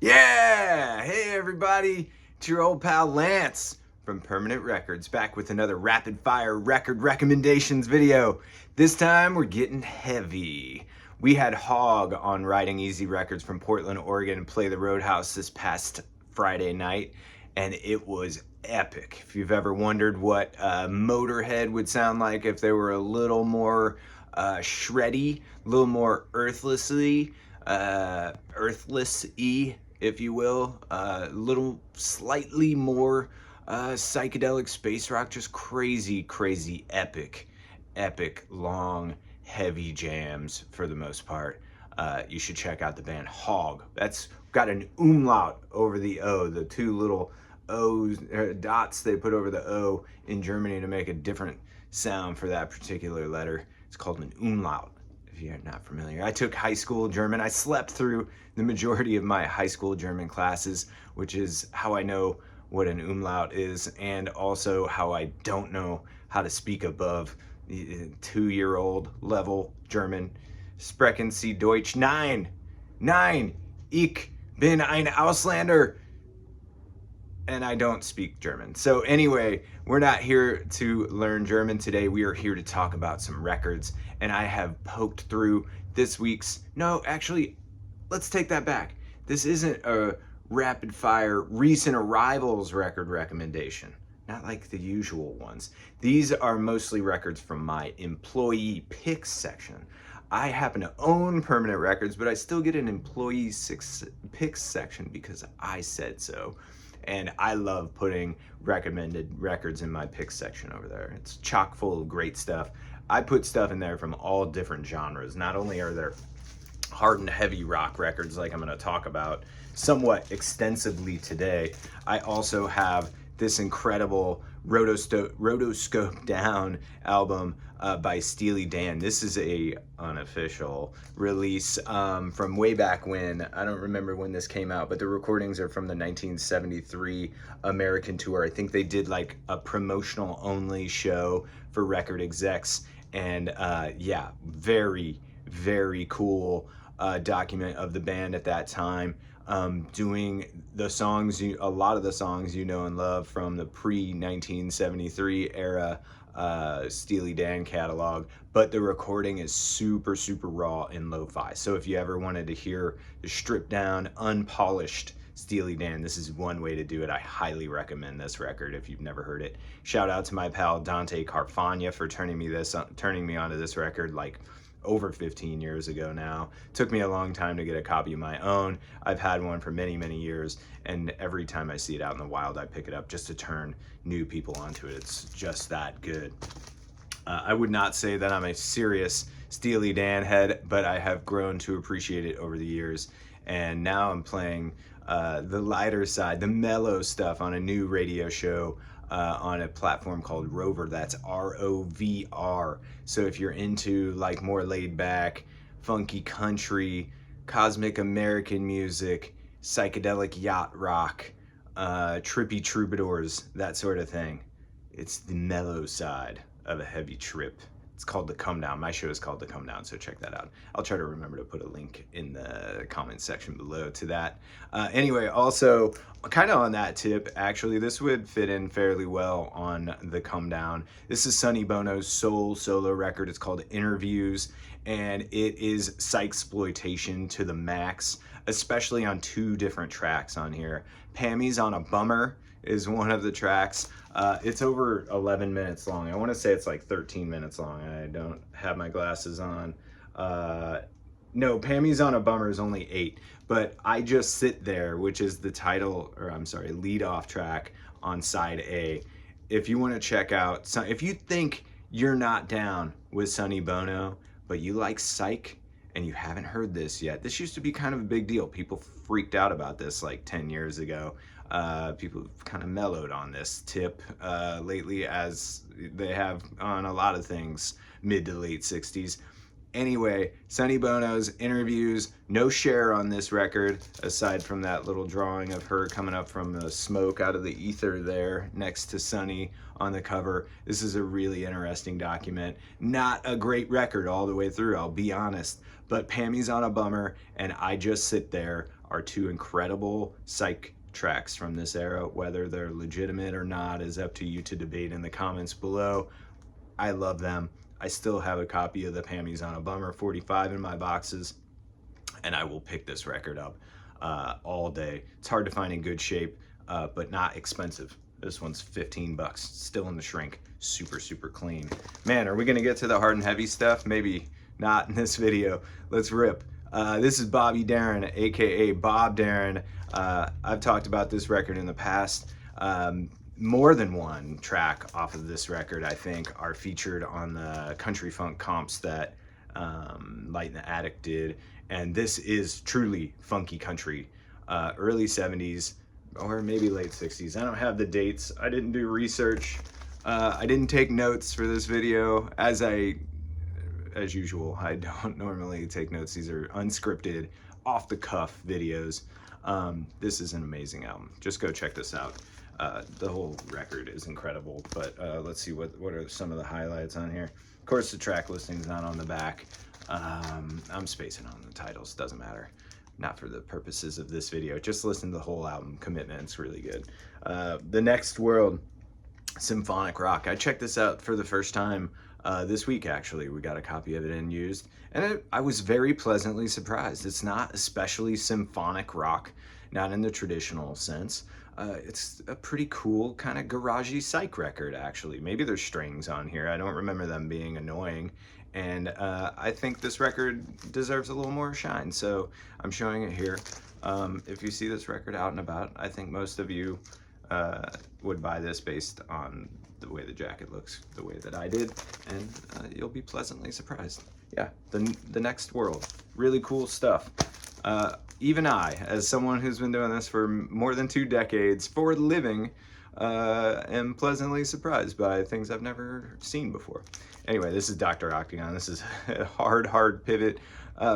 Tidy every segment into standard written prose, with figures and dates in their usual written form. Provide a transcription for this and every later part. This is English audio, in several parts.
Yeah! Hey everybody, it's your old pal Lance from Permanent Records, back with another rapid fire record recommendations video. This time we're getting heavy. We had Hog on Riding Easy Records from Portland, Oregon play the Roadhouse this past Friday night, and it was epic. If you've ever wondered what Motorhead would sound like if they were a little more shreddy, a little more earthless-y, if you will, a little slightly more psychedelic space rock, just crazy, epic, long, heavy jams for the most part. You should check out the band Hog. That's got an umlaut over the O, the two little O's, dots they put over the O in Germany to make a different sound for that particular letter. It's called an umlaut, if you're not familiar. I took high school German. I slept through the majority of my high school German classes, which is how I know what an umlaut is, and also how I don't know how to speak above the 2-year-old level German. Sprechen Sie Deutsch? Nein! Nein! Ich bin ein Ausländer! And I don't speak German. So anyway, we're not here to learn German today. We are here to talk about some records. And I have poked through this week's, no, actually, let's take that back. This isn't a rapid fire recent arrivals record recommendation. Not like the usual ones. These are mostly records from my employee picks section. I happen to own Permanent Records, but I still get an employee picks section because I said so. And I love putting recommended records in my picks section over there. It's chock full of great stuff. I put stuff in there from all different genres. Not only are there hard and heavy rock records like I'm going to talk about somewhat extensively today, I also have this incredible Rotoscope Down album by Steely Dan. This is a unofficial release from way back when. I don't remember when this came out, but the recordings are from the 1973 American tour. I think they did like a promotional only show for record execs, and yeah, very cool document of the band at that time. Doing the songs, a lot of the songs you know and love from the pre-1973 era Steely Dan catalog, but the recording is super raw and lo-fi. So if you ever wanted to hear the stripped down, unpolished Steely Dan, this is one way to do it. I highly recommend this record if you've never heard it. Shout out to my pal Dante Carfagna for turning me onto this record like over 15 years ago now. Took me a long time to get a copy of my own. I've had one for many years, and every time I see it out in the wild, I pick it up just to turn new people onto it. It's just that good. I would not say that I'm a serious Steely Dan head, but I have grown to appreciate it over the years, and now I'm playing the lighter side, the mellow stuff on a new radio show on a platform called Rover. That's ROVR. So if you're into like more laid back, funky country, cosmic American music, psychedelic yacht rock, trippy troubadours, that sort of thing, it's the mellow side of a heavy trip. It's called The Come Down. My show is called The Come Down, so check that out. I'll try to remember to put a link in the comment section below to that. Anyway, also, kind of on that tip, actually, this would fit in fairly well on The Come Down. This is Sonny Bono's solo record. It's called Interviews, and it is psychsploitation to the max, especially on 2 different tracks on here. Pammy's on a Bummer is one of the tracks. It's over 11 minutes long. I want to say it's like 13 minutes long. I don't have my glasses on. No, Pammy's on a Bummer is only 8, but I Just Sit There, which is the title, or I'm sorry, lead off track on side A. If you want to check out, if you think you're not down with Sonny Bono, but you like Psych and you haven't heard this yet, this used to be kind of a big deal. People freaked out about this like 10 years ago. People have kind of mellowed on this tip lately, as they have on a lot of things mid to late 60s. Anyway, Sonny Bono's Interviews, no Cher on this record, aside from that little drawing of her coming up from the smoke out of the ether there next to Sonny on the cover. This is a really interesting document. Not a great record all the way through, I'll be honest, but Pammy's on a Bummer and I Just Sit There are two incredible psych tracks from this era. Whether they're legitimate or not is up to you to debate in the comments below. I love them. I still have a copy of the Pammies on a Bummer 45 in my boxes, and I will pick this record up all day. It's hard to find in good shape, but not expensive. This one's 15 bucks, still in the shrink, super, super clean. Man, are we gonna get to the hard and heavy stuff? Maybe not in this video. Let's rip. This is Bobby Darin, AKA Bob Darin. I've talked about this record in the past. More than one track off of this record, I think, are featured on the country funk comps that Light in the Attic did. And this is truly funky country. Early 70s, or maybe late 60s. I don't have the dates. I didn't do research. I didn't take notes for this video. As usual, I don't normally take notes. These are unscripted, off the cuff videos. This is an amazing album. Just go check this out. The whole record is incredible, but let's see what are some of the highlights on here. Of course, the track listing's not on the back. I'm spacing on the titles, doesn't matter. Not for the purposes of this video. Just listen to the whole album. Commitment, it's really good. The Next World, symphonic rock. I checked this out for the first time this week, actually. We got a copy of it in used, and I was very pleasantly surprised. It's not especially symphonic rock, not in the traditional sense. It's a pretty cool kind of garagey psych record, actually. Maybe there's strings on here. I don't remember them being annoying. And I think this record deserves a little more shine, so I'm showing it here. If you see this record out and about, I think most of you would buy this based on the way the jacket looks, the way that I did, and you'll be pleasantly surprised. Yeah, the Next World, really cool stuff. Even I, as someone who's been doing this for more than 2 decades for a living, am pleasantly surprised by things I've never seen before. Anyway, this is Dr. Octagon. This is a hard pivot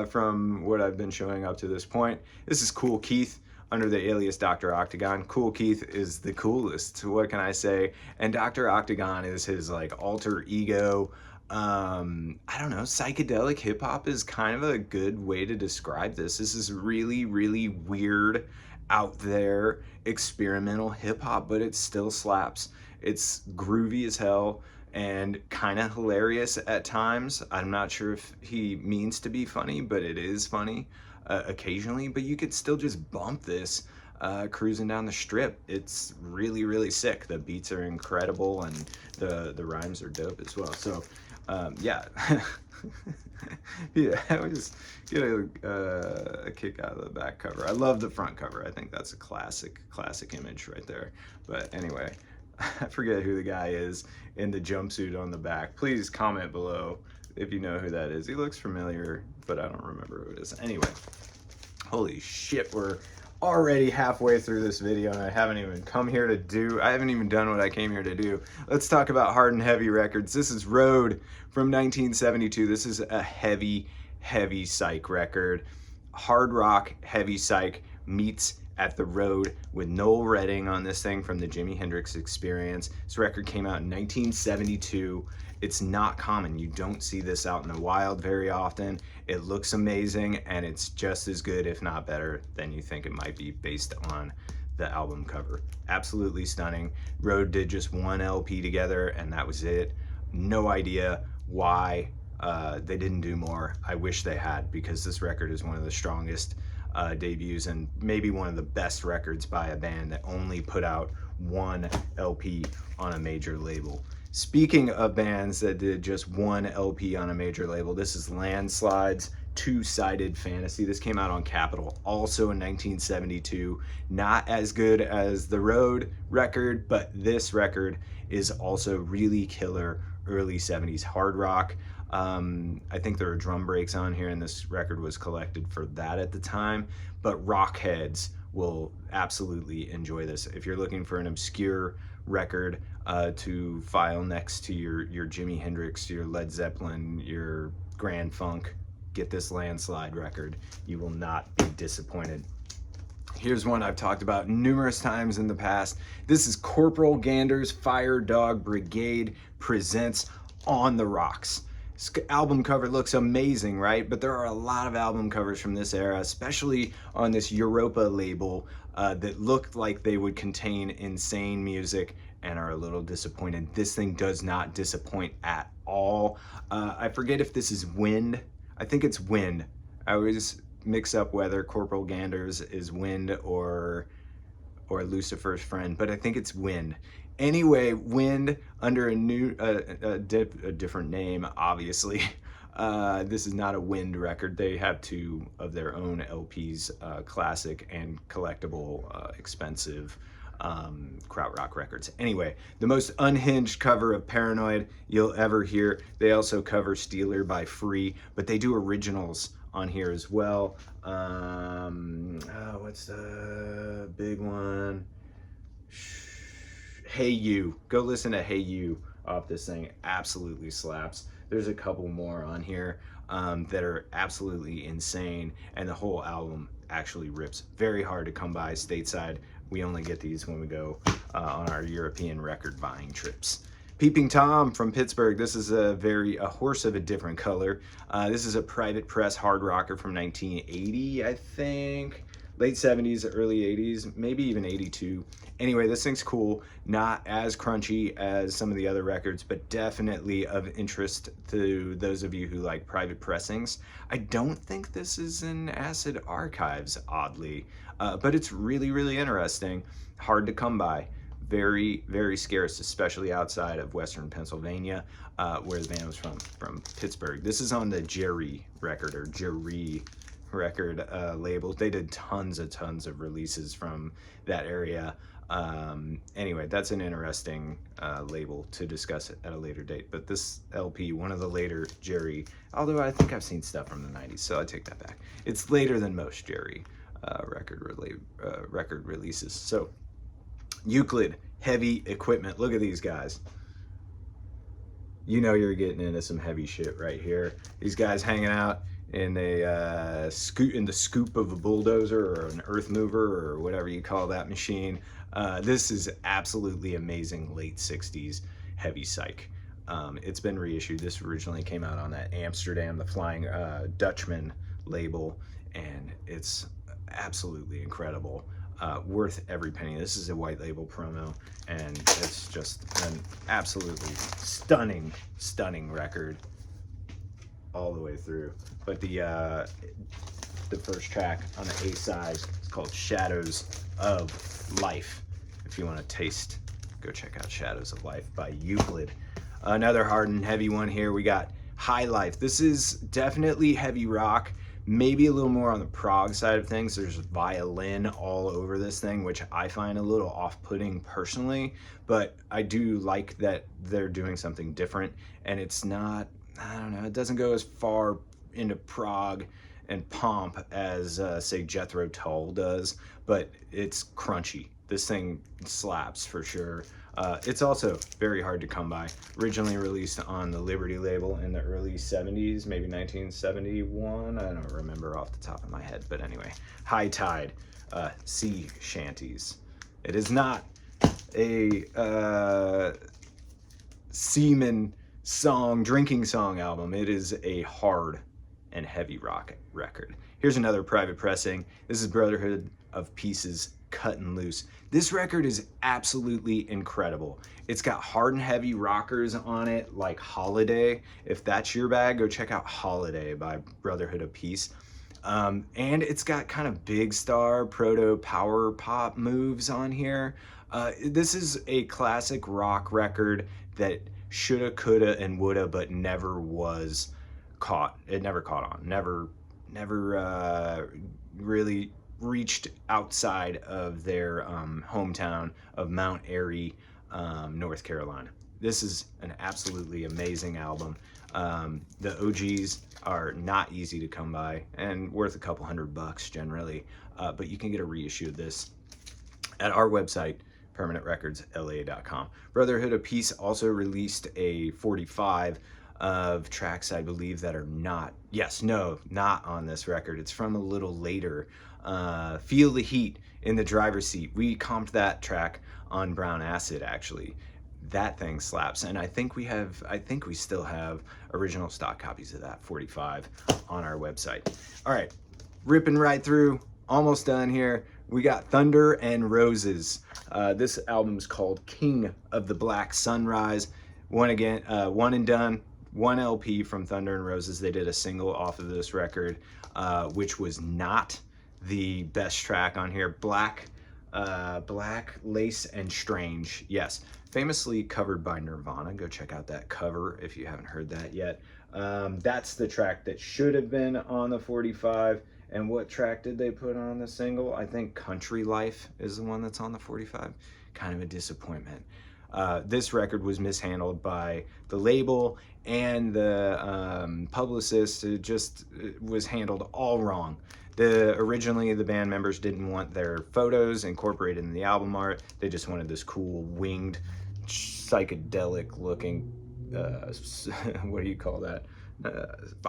from what I've been showing up to this point. This is Kool Keith under the alias Dr. Octagon. Kool Keith is the coolest, what can I say? And Dr. Octagon is his like alter ego. I don't know, psychedelic hip hop is kind of a good way to describe this. This is really, really weird, out there, experimental hip hop, but it still slaps. It's groovy as hell and kind of hilarious at times. I'm not sure if he means to be funny, but it is funny occasionally. But you could still just bump this cruising down the strip. It's really, really sick. The beats are incredible, and the rhymes are dope as well. So yeah. Yeah, I always get a kick out of the back cover. I love the front cover. I think that's a classic image right there. But anyway, I forget who the guy is in the jumpsuit on the back. Please comment below if you know who that is. He looks familiar, but I don't remember who it is. Anyway, holy shit, we're already halfway through this video, and I haven't even done what I came here to do. Let's talk about hard and heavy records. This is Road from 1972. This is a heavy psych record. Hard rock, heavy psych meets at the Road with Noel Redding on this thing from the Jimi Hendrix Experience. This record came out in 1972. It's not common. You don't see this out in the wild very often. It looks amazing, and it's just as good, if not better, than you think it might be based on the album cover. Absolutely stunning. Road did just 1 LP together, and that was it. No idea why they didn't do more. I wish they had, because this record is one of the strongest debuts and maybe one of the best records by a band that only put out 1 LP on a major label. Speaking of bands that did just 1 LP on a major label, this is Landslide's Two-Sided Fantasy. This came out on Capitol, also in 1972. Not as good as the Road record, but this record is also really killer early 70s hard rock. I think there are drum breaks on here, and this record was collected for that at the time, but rock heads will absolutely enjoy this. If you're looking for an obscure record to file next to your Jimi Hendrix, your Led Zeppelin, your Grand Funk, get this Landslide record. You will not be disappointed. Here's one I've talked about numerous times in the past. This is Corporal Gander's Fire Dog Brigade presents On the Rocks. album cover looks amazing, right? But there are a lot of album covers from this era, especially on this Europa label, that look like they would contain insane music and are a little disappointed. This thing does not disappoint at all. I forget if this is Wind. I think it's Wind. I always mix up whether Corporal Ganders is Wind or Lucifer's Friend, but I think it's Wind. Anyway, Wind under a different name, obviously. This is not a Wind record. They have two of their own LPs, classic and collectible, expensive krautrock records. Anyway, the most unhinged cover of Paranoid you'll ever hear. They also cover Steeler by Free, but they do originals on here as well. What's the big one? Hey You. Go listen to Hey You off this thing. Absolutely slaps. There's a couple more on here that are absolutely insane, and the whole album actually rips. Very hard to come by stateside. We only get these when we go on our European record buying trips. Peeping Tom from Pittsburgh. This is a horse of a different color. This is a Private Press hard rocker from 1980, I think. Late 70s, early 80s, maybe even 82. Anyway, this thing's cool. Not as crunchy as some of the other records, but definitely of interest to those of you who like private pressings. I don't think this is in Acid Archives, oddly, but it's really, really interesting. Hard to come by. Very, very scarce, especially outside of Western Pennsylvania, where the band was from Pittsburgh. This is on the Jerry record, or Jerry record labels. They did tons of releases from that area. Anyway, that's an interesting label to discuss at a later date. But this LP, one of the later Jerry, although I think I've seen stuff from the 90s, so I take that back. It's later than most Jerry record releases. So Euclid, Heavy Equipment. Look at these guys. You know you're getting into some heavy shit right here. These guys hanging out in the scoop of a bulldozer or an earth mover or whatever you call that machine. This is absolutely amazing late 60s heavy psych. It's been reissued. This originally came out on that Amsterdam, the Flying Dutchman label, and it's absolutely incredible. Worth every penny. This is a white label promo, and it's just an absolutely stunning record all the way through. But the first track on the A side is called Shadows of Life. If you want to taste, go check out Shadows of Life by Euclid. Another hard and heavy one here. We got High Life. This is definitely heavy rock, maybe a little more on the prog side of things. There's violin all over this thing, which I find a little off-putting personally, but I do like that they're doing something different, and it's not, I don't know, it doesn't go as far into prog and pomp as say Jethro Tull does, but it's crunchy. This thing slaps for sure. It's also very hard to come by. Originally released on the Liberty label in the early 70s, maybe 1971. I don't remember off the top of my head, but anyway. High Tide, Sea Shanties. It is not a seaman song, drinking song album. It is a hard and heavy rock record. Here's another private pressing. This is Brotherhood of Pieces, Cut and Loose. This record is absolutely incredible. It's got hard and heavy rockers on it, like Holiday. If that's your bag, go check out Holiday by Brotherhood of Peace. And it's got kind of big star proto power pop moves on here. This is a classic rock record that shoulda, coulda, and woulda, but never was caught. It never caught on. Never really reached outside of their hometown of Mount Airy, North Carolina. This is an absolutely amazing album. The OGs are not easy to come by and worth a couple $100 generally, but you can get a reissue of this at our website, permanentrecordsla.com. Brotherhood of Peace also released a 45 of tracks, I believe, that are not on this record. It's from a little later. Feel the Heat in the Driver's Seat. We comped that track on Brown Acid, actually. That thing slaps. And I think we still have original stock copies of that 45 on our website. All right, ripping right through, almost done here. We got Thunder and Roses. This album's called King of the Black Sunrise. One and done. One LP from Thunder and Roses. They did a single off of this record, which was not the best track on here. Black, Lace, and Strange. Yes, famously covered by Nirvana. Go check out that cover if you haven't heard that yet. That's the track that should have been on the 45. And what track did they put on the single? I think Country Life is the one that's on the 45. Kind of a disappointment. This record was mishandled by the label and the publicist. It was handled all wrong. Originally, the band members didn't want their photos incorporated in the album art. They just wanted this cool winged, psychedelic looking, what do you call that?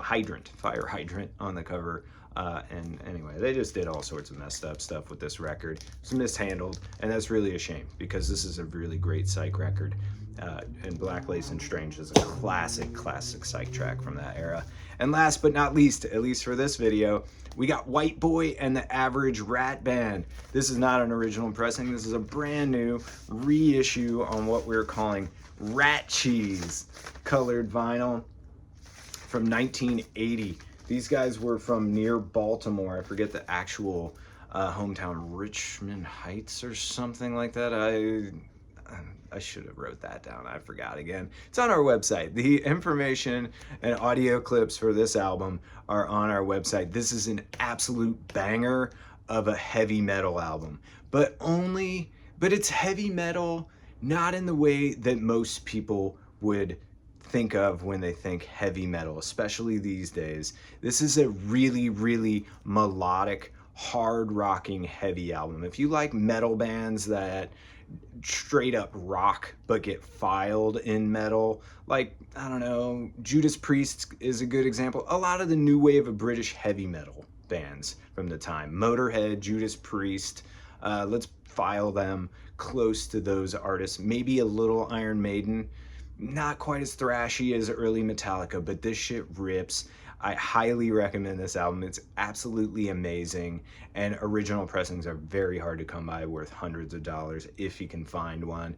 Fire hydrant on the cover. And anyway, they just did all sorts of messed up stuff with this record. It's mishandled, and that's really a shame because this is a really great Psych record. And Black, Lace, and Strange is a classic Psych track from that era. And last but not least, at least for this video, we got White Boy and the Average Rat Band. This is not an original pressing. This is a brand new reissue on what we're calling Rat Cheese colored vinyl from 1980. These guys were from near Baltimore. I forget the actual hometown, Richmond Heights or something like that. I should have wrote that down. I forgot again. It's on our website. The information and audio clips for this album are on our website. This is an absolute banger of a heavy metal album, but it's heavy metal not in the way that most people would think of when they think heavy metal, especially these days. This is a really, really melodic, hard rocking heavy album. If you like metal bands that straight up rock but get filed in metal, like, I don't know, Judas Priest is a good example. A lot of the new wave of British heavy metal bands from the time, Motorhead, Judas Priest, let's file them close to those artists. Maybe a little Iron Maiden. Not quite as thrashy as early Metallica, but this shit rips. I highly recommend this album. It's absolutely amazing, and original pressings are very hard to come by, worth hundreds of dollars if you can find one.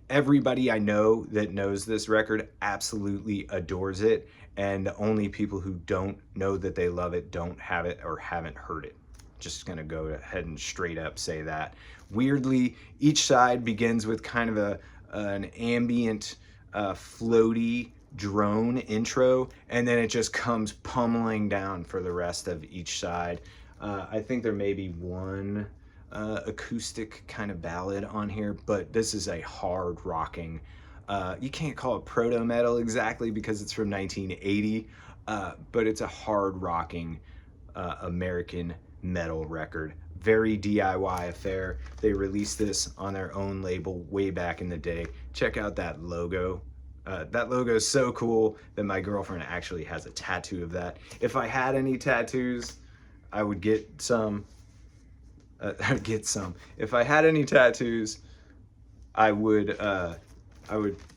Everybody I know that knows this record absolutely adores it, and only people who don't know that they love it don't have it or haven't heard it. Just gonna go ahead and straight up say that. Weirdly, each side begins with kind of an ambient, floaty drone intro, and then it just comes pummeling down for the rest of each side. I think there may be one acoustic kind of ballad on here, but this is a hard rocking, you can't call it proto metal exactly because it's from 1980, but it's a hard rocking American metal record. Very DIY affair. They released this on their own label way back in the day. Check out that logo. That logo is so cool that my girlfriend actually has a tattoo of that. If I had any tattoos, I would get some. If I had any tattoos, I would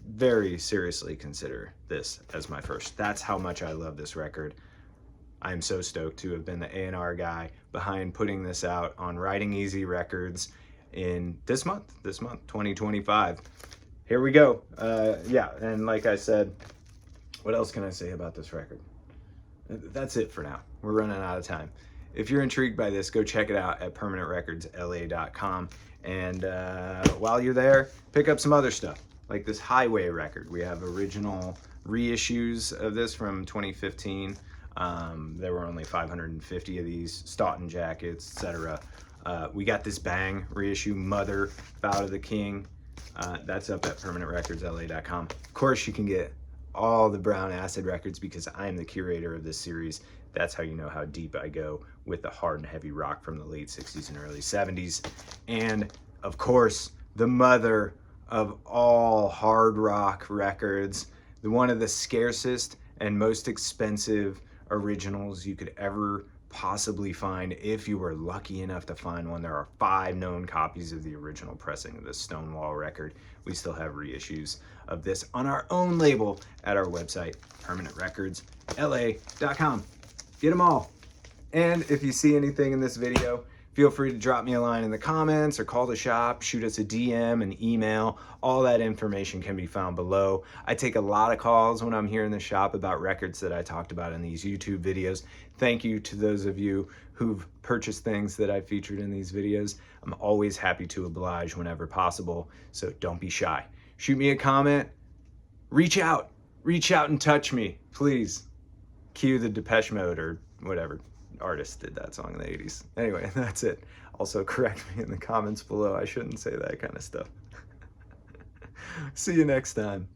very seriously consider this as my first. That's how much I love this record. I'm so stoked to have been the A&R guy behind putting this out on Riding Easy Records in this month, 2025. Here we go. Yeah, and like I said, what else can I say about this record? That's it for now. We're running out of time. If you're intrigued by this, go check it out at permanentrecordsla.com. And while you're there, pick up some other stuff, like this Highway record. We have original reissues of this from 2015. There were only 550 of these, Stoughton jackets, etc. We got this Bang reissue, Mother, Bow to the King. That's up at permanentrecordsla.com. Of course, you can get all the Brown Acid records because I'm the curator of this series. That's how you know how deep I go with the hard and heavy rock from the late 60s and early 70s. And of course, the mother of all hard rock records, one of the scarcest and most expensive originals you could ever possibly find, if you were lucky enough to find one. There are 5 known copies of the original pressing of the Stonewall record. We still have reissues of this on our own label at our website, permanentrecordsla.com. Get them all. And if you see anything in this video, feel free to drop me a line in the comments or call the shop, shoot us a DM, an email. All that information can be found below. I take a lot of calls when I'm here in the shop about records that I talked about in these YouTube videos. Thank you to those of you who've purchased things that I featured in these videos. I'm always happy to oblige whenever possible, so don't be shy. Shoot me a comment, reach out and touch me, please. Cue the Depeche Mode or whatever artist did that song in the 80s. Anyway, that's it. Also correct me in the comments below. I shouldn't say that kind of stuff. See you next time.